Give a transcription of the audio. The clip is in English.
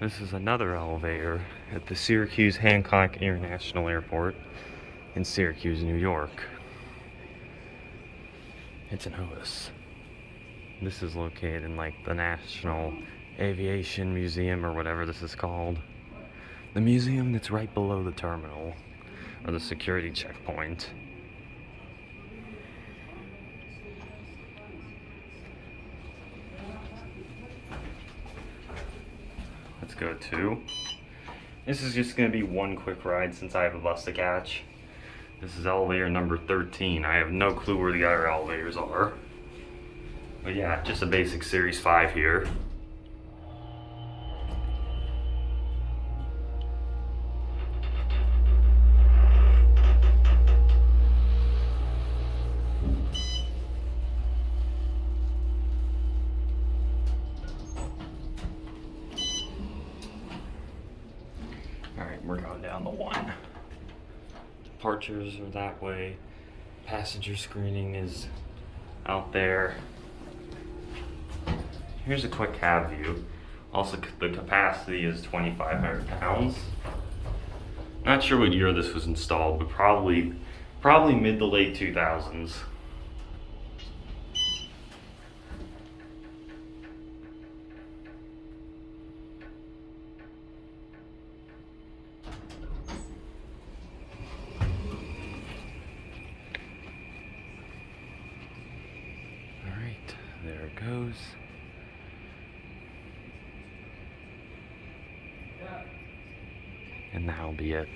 This is another elevator at the Syracuse Hancock International Airport in Syracuse, New York. It's an Otis. This is located in like the National Aviation Museum or whatever this is called. The museum that's right below the terminal or the security checkpoint. Let's go to. This is just going to be one quick ride since I have a bus to catch. This is elevator number 13. I have no clue where the other elevators are. But yeah, just a basic Series 5 here. Alright, we're going down the 1. Departures are that way. Passenger screening is out there. Here's a quick cab view. Also, the capacity is 2,500 pounds. Not sure what year this was installed, but probably mid to late 2000s. Alright, there it goes. And that'll be it.